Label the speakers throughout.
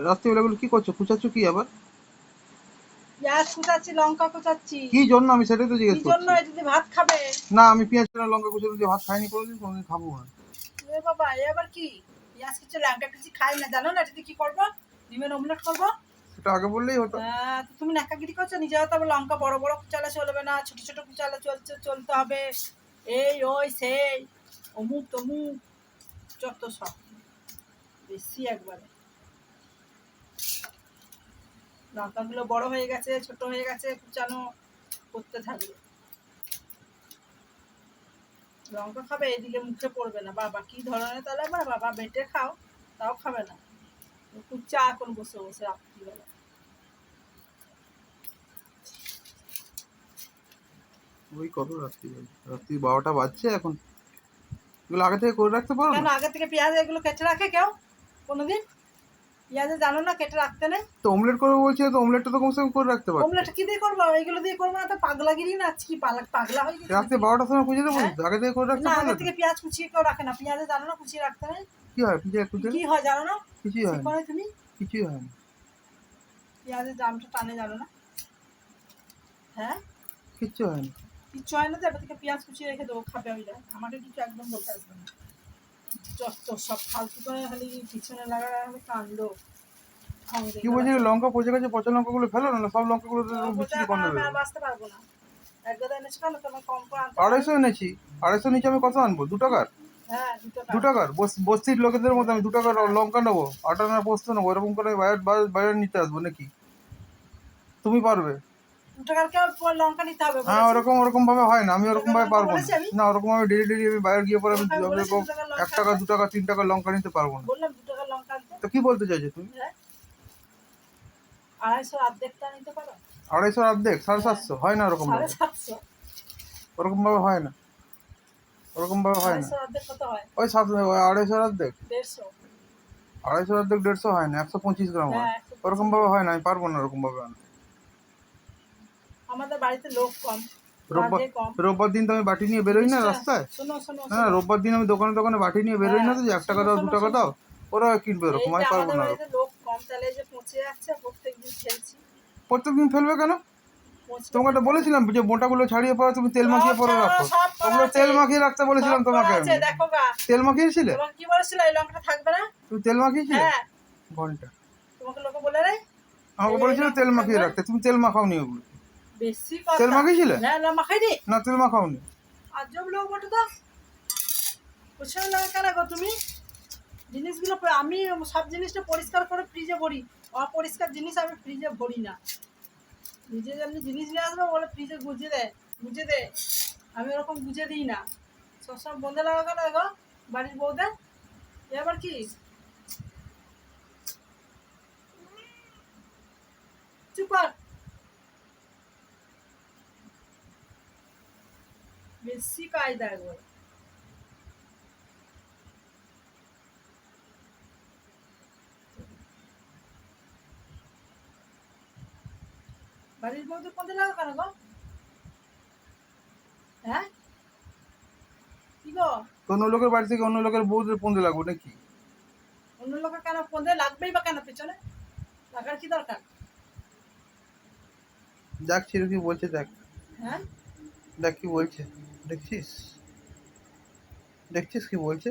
Speaker 1: রাত্রিবেলাগুলো কি করছো? কুচাচ্ছ কি আবার?
Speaker 2: পেঁয়াজ কুচাচ্ছি, লঙ্কা কুচাচ্ছি।
Speaker 1: কি জন্য? আমি সেটাই তো
Speaker 2: কি
Speaker 1: জিজ্ঞেস
Speaker 2: জন্য?
Speaker 1: করছি।
Speaker 2: এটা দিয়ে ভাত খাবে?
Speaker 1: না, আমি পেঁয়াজ লঙ্কা কুচানো দিয়ে ভাত খাইনি কোনোদিন, কোনোদিন খাবো না।
Speaker 2: এ বাবা, এ আবার কি? পেঁয়াজ কুচি লঙ্কা কুচি খাই না, জানো না? এটা দিয়ে কি করবো? ডিমের অমলেট করবো।
Speaker 1: সেটা আগে বললেই হতো।
Speaker 2: তো তুমি নাকাগিরি করছো, নিজে হয়তো আবার লঙ্কা বড় বড় কুচালে চলবে না, ছোট ছোট কুচালে চলতে হবে। এই ওই সেই অমুক তমুক যত সব বেশি একবারে। লঙ্কাগুলো বড় হয়ে গেছে, ছোট হয়ে গেছে, কুচানো করতে থাকবে। লঙ্কা খাবে, এদিকে মুখে পড়বে না। বাবা কি ধরনের তাহলে, আবার বাবা বেটে খাও, তাও খাবে না। চা এখন বসে বসে রাত্রিবেলা।
Speaker 1: ওই কত রাত্রি রাত্রি 12টা বাজছে এখন। এগুলো আগে থেকে করে রাখতে পারো
Speaker 2: কেন
Speaker 1: না?
Speaker 2: আগে থেকে পেঁয়াজ এগুলো কেটে রাখে কেউ কোনোদিন? পেঁয়াজে জানো না কেটে রাখতে নেই?
Speaker 1: তো অমলেট করবো বলছি, তো অমলেটটা তো কমসে কম করে রাখতে পারো।
Speaker 2: অমলেট কি দিয়ে করবো? এইগুলো দিয়ে করবো না তো? পাগলাগিরি না, কি পাগলা হয়ে গেছে
Speaker 1: রাত্রি
Speaker 2: নাকি?
Speaker 1: 12টার সময় কুচিয়ে দেবো,
Speaker 2: হ্যাঁ?
Speaker 1: আগে থেকে করে রাখতে
Speaker 2: না,
Speaker 1: পারো
Speaker 2: আগে
Speaker 1: না?
Speaker 2: থেকে পেঁয়াজ কুচিয়ে কেউ রাখে না। পেঁয়াজে জানো না কুচিয়ে রাখতে নেই?
Speaker 1: কি হয় পেঁয়াজ কুচে?
Speaker 2: কি হয় জানো না?
Speaker 1: কিছুই হয় না,
Speaker 2: শিখো না তুমি?
Speaker 1: কিছুই হয় না,
Speaker 2: পেঁয়াজের দামটা টানে জানো না? হ্যাঁ,
Speaker 1: কিচ্ছু হয় না।
Speaker 2: কিচ্ছু হয় না তো? এবার থেকে পেঁয়াজ কুচিয়ে রেখে দেবো, খাবে ওইটা। আমাকে কিছু একদম বলতে আসবে না। যত সব ফালতু করে খালি পিছনে লাগা কাণ্ড।
Speaker 1: কি বলছি, লঙ্কা পচে গেছে, পচা লঙ্কাগুলো ফেলো না, সব লঙ্কাগুলো বিচ্ছিরি
Speaker 2: এখন
Speaker 1: গন্ধ
Speaker 2: আমি আর
Speaker 1: বেরোবে।
Speaker 2: বাঁচতে পারবো না। এক গাদা এনেছো কেন? তোমার কম করে আনতে
Speaker 1: 250 এনেছি। 250 নিচে আমি কত আনবো? 2 টাকার?
Speaker 2: হ্যাঁ, 2 টাকা।
Speaker 1: 2 টাকার বস্তির লোকেদের মতো আমি 2 টাকার লঙ্কা নেবো, 8 আনার পোস্ত নেবো, এরকম করে বাইরে নিতে আসবো নাকি? তুমি পারবে?
Speaker 2: 2 টাকার কেউ লঙ্কা নিতে হবে
Speaker 1: হ্যাঁ,
Speaker 2: বলেছি?
Speaker 1: ওরকম ওরকম ভাবে হয় না, আমি
Speaker 2: 2
Speaker 1: ওরকম
Speaker 2: টাকার
Speaker 1: ভাবে
Speaker 2: লঙ্কা
Speaker 1: পারবো না।
Speaker 2: বলেছি আমি?
Speaker 1: না, ওরকম আমি ডেলি আমি বাইরে গিয়ে পরে আমি
Speaker 2: তোমাকে আমি বলেছি
Speaker 1: এরকম
Speaker 2: 2 টাকার
Speaker 1: 1
Speaker 2: লঙ্কা
Speaker 1: টাকা
Speaker 2: আনতে?
Speaker 1: 2 টাকা 3 টাকার লঙ্কা নিতে পারবো না।
Speaker 2: বললাম 2 টাকার লঙ্কা আনতে।
Speaker 1: তো কি বলতে চাইছো তুমি?
Speaker 2: হ্যাঁ, 250 অর্ধেকটা নিতে পারো?
Speaker 1: 250 অর্ধেক? 750 হয় না ওরকম ভাবে।
Speaker 2: 750?
Speaker 1: ওরকম ভাবে হয় না, ওরকম ভাবে হয় না।
Speaker 2: 250 অর্ধেক কত হয়?
Speaker 1: ওই 250 অর্ধেক,
Speaker 2: 150?
Speaker 1: 250 অর্ধেক 150 হয় না, 125 গ্রাম হয়।
Speaker 2: হ্যাঁ,
Speaker 1: ওরকম
Speaker 2: 125।
Speaker 1: ভাবে হয় না, আমি পারবো না ওরকম ভাবে আনতে।
Speaker 2: আমাদের বাড়িতে লোক কম,
Speaker 1: রোববার
Speaker 2: রাধে কম।
Speaker 1: রোববার দিন তো আমি বাটি নিয়ে বেরোই না রাস্তায়।
Speaker 2: শোনো শোনো
Speaker 1: না,
Speaker 2: শোনো।
Speaker 1: রোববার দিন আমি দোকানে দোকানে বাটি নিয়ে বেরোই না, তো যে 1 টাকা
Speaker 2: শোনো
Speaker 1: দাও 2
Speaker 2: শোনো
Speaker 1: টাকা
Speaker 2: শোনো।
Speaker 1: দাও, ওরা কিনবে
Speaker 2: এই
Speaker 1: এরকম,
Speaker 2: যে
Speaker 1: আমি পারবো
Speaker 2: আমাদের
Speaker 1: না
Speaker 2: বাড়িতে
Speaker 1: ওরকম।
Speaker 2: লোক কম, তাহলে এই যে পচে যাচ্ছে, প্রত্যেকদিন ফেলছি।
Speaker 1: প্রত্যেকদিন ফেলবে কেন?
Speaker 2: পচবে
Speaker 1: তোমাকে
Speaker 2: কেন?
Speaker 1: তো বলেছিলাম যে মোটাগুলো ছাড়িয়ে পরে তুমি তেল মাখিয়ে পরে রাখো।
Speaker 2: সব করা
Speaker 1: ওগুলো
Speaker 2: আছে,
Speaker 1: তেল মাখিয়ে রাখতে বলেছিলাম
Speaker 2: সব করা
Speaker 1: তোমাকে
Speaker 2: আছে,
Speaker 1: আমি।
Speaker 2: দেখো গা।
Speaker 1: তেল মাখিয়েছিলে?
Speaker 2: তোমাকে কি বলেছিল এই লঙ্কাটা থাকবে না?
Speaker 1: তুমি তেল মাখিয়েছিলে?
Speaker 2: হ্যাঁ,
Speaker 1: ঘন্টা
Speaker 2: তোমাকে লোকে বলে রে
Speaker 1: আমাকে
Speaker 2: এই
Speaker 1: বলেছিল তেল
Speaker 2: লঙ্কাটা
Speaker 1: মাখিয়ে
Speaker 2: থাকবে না।
Speaker 1: রাখতে, তুমি তেল মাখাওনি ওগুলো।
Speaker 2: বেশি
Speaker 1: তেল
Speaker 2: কথা।
Speaker 1: মাখিয়েছিলে?
Speaker 2: না না, মাখাই দি।
Speaker 1: না, তেল মাখাওনি।
Speaker 2: আজব লোক বটে তো। বুঝছো না কেন গো তুমি? জিনিসগুলো আমি সব জিনিসটা পরিষ্কার করে ফ্রিজে ভরি। অপরিষ্কার জিনিস আমি ফ্রিজে ভরি না। নিজে যেমনি জিনিস নিয়ে আসবো বলে ফ্রিজে গুজে দে। আমি ওরকম গুজে দিই না। সবসময় বন্ধে লাগা কেন গো বাড়ির বউদের? এবার কি? চুপ কর। বেশি কায়দা একবার। বাড়ির বউদের বন্ধে লাগা কেন গো? হ্যাঁ, কি গো?
Speaker 1: অন্য লোকের বাড়ি থেকে অন্য লোকের বউদের পন্দে লাগবে নাকি?
Speaker 2: অন্য লোকের কেন বন্ধে লাগবেই বা কেন? পেছনে লাগার কি দরকার?
Speaker 1: দেখ ছিল কি বলছে, দেখ
Speaker 2: হ্যাঁ,
Speaker 1: দেখ কি বলছে, দেখছিস? দেখছিস কি বলছে?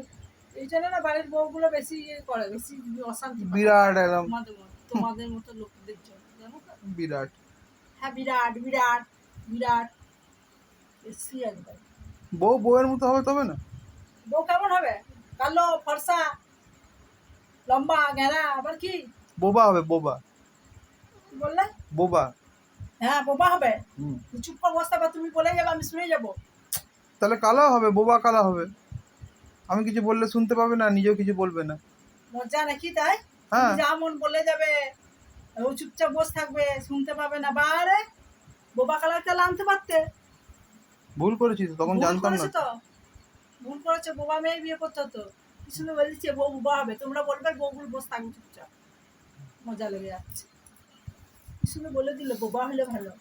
Speaker 2: এই জন্য না বাড়ির বউগুলো বেশি করে, বেশি অশান্তি পায়।
Speaker 1: বিরাট একদম,
Speaker 2: তোমাদের মতো লোকদের জন্য, জানো তো?
Speaker 1: বিরাট।
Speaker 2: হ্যাঁ, বিরাট বিরাট বিরাট বেশি একদম।
Speaker 1: বউয়ের মতো হবে তবে না?
Speaker 2: বউ কেমন হবে? কালো, ফর্সা, লম্বা, ঘেরা, আবার কি?
Speaker 1: বোবা হবে, বোবা।
Speaker 2: কি বললে?
Speaker 1: বোবা।
Speaker 2: হ্যাঁ, বোবা হবে।
Speaker 1: হুম।
Speaker 2: চুপ করে বসতে হবে, তুমি বলে যাবে, আমি শুনে যাবো।
Speaker 1: তাহলে কালো হবে, বোবা কালো হবে। আমি কিছু বললে শুনতে পাবে না, নিজেও কিছু বলবে না।
Speaker 2: মজা নাকি তাই?
Speaker 1: হ্যাঁ।
Speaker 2: যা মন বলে যাবে, ও চুপচাপ বসে থাকবে, শুনতে পাবে না। বারে বোবা কালার তেল আনতে পারতে।
Speaker 1: ভুল করেছিস, তখন জানতাম না।
Speaker 2: তো ভুল করেছে, বোবা মেয়ে বিয়ে করতে হতো। কি সুন্দর বলেছে বউ বোবা হবে, তোমরা বলবে বউগুলো বসে থাকবে চুপচাপ। মজা লেগে যাচ্ছে। কি সুন্দর বলে দিলে বোবা হলে ভালো।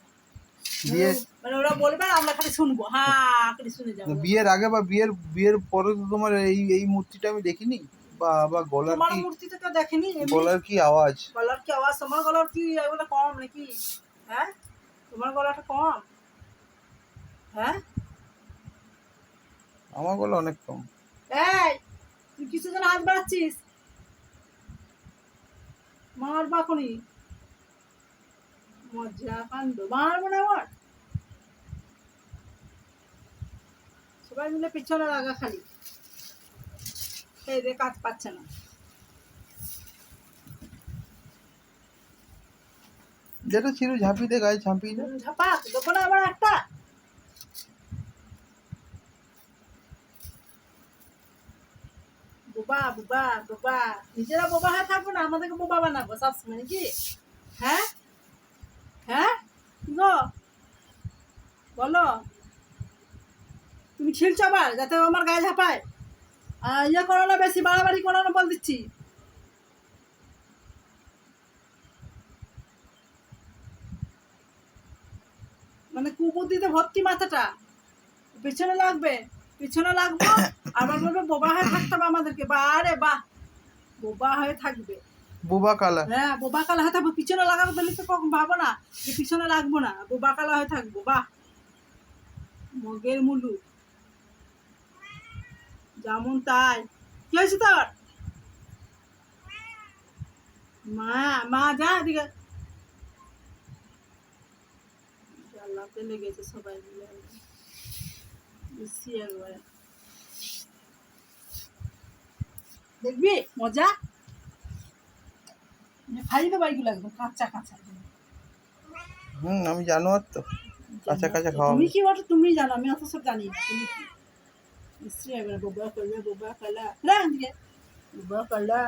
Speaker 1: বিয়ে
Speaker 2: মানে ওরা বলবে, আমরা খালি শুনবো, হ্যাঁ করে শুনে যাবো।
Speaker 1: বিয়ের আগে বা বিয়ের বিয়ের পরে তো তোমার এই এই মূর্তিটা আমি দেখিনি। বাবা গলার
Speaker 2: তোমার
Speaker 1: কি,
Speaker 2: মূর্তি তো কেউ দেখেনি এমনি।
Speaker 1: গলার কি আওয়াজ!
Speaker 2: গলার কি আওয়াজ? তোমার গলার কি এগুলো কম নাকি? হ্যাঁ, তোমার গলাটা কম? হ্যাঁ,
Speaker 1: আমার গলা অনেক কম।
Speaker 2: এই তুই কিছু জন হাত বাড়াচ্ছিস, মারবা খনি। মজা কাণ্ড, মারবো না আমার। সবাই মিলে পিছনে লাগা খালি, এই রে কাজ পাচ্ছে না।
Speaker 1: যেটা ছিল ঝাঁপিয়ে দে, গায়ে ঝাঁপিয়ে দে।
Speaker 2: ঝাপা দেবো না আবার একটা। বোবা বোবা বোবা, নিজেরা বোবা হয়ে থাকবো না, আমাদেরকে বোবা বানাবো সবসময় নাকি? হ্যাঁ হ্যাঁ, কি গো বলো। তুমি খিলছো আবার যাতে ও আমার গায়ে ঝাঁপায়। ইয়ে করো না, বেশি বাড়াবাড়ি করো না বল দিচ্ছি। মানে কুবুদ্ধিতে ভর্তি মাথাটা। পিছনে লাগবে, পিছনে লাগবো, আবার বলবে বোবা হয়ে থাকতে হবে আমাদেরকে। বারে বাহ, বোবা হয়ে থাকবে।
Speaker 1: বোবা কালা।
Speaker 2: হ্যাঁ, বোবা কালা হয়ে থাকবো, পিছনে লাগাবো তাহলে তো কখন ভাবো না যে পিছনে লাগবো না, বোবা কালা হয়ে থাকবো। বাহ, মগের মুলু যেমন তাই। কি হয়েছে তোর? মা মা যা এদিকে। জ্বালাতে লেগেছে সবাই মিলে বেশি একবারে। দেখবি মজা, খাই দেবো এইগুলো একদম কাঁচা কাঁচা।
Speaker 1: আমি জানোয়ার তো, কাঁচা কাঁচা খাওয়া।
Speaker 2: তুমি কি বলো, তুমি জানো, আমি অত সব জানি না। তুমি কি নিশ্চয়ই একবার বোবা করলে, বোবা কালা, এদিকে বোবা কালা।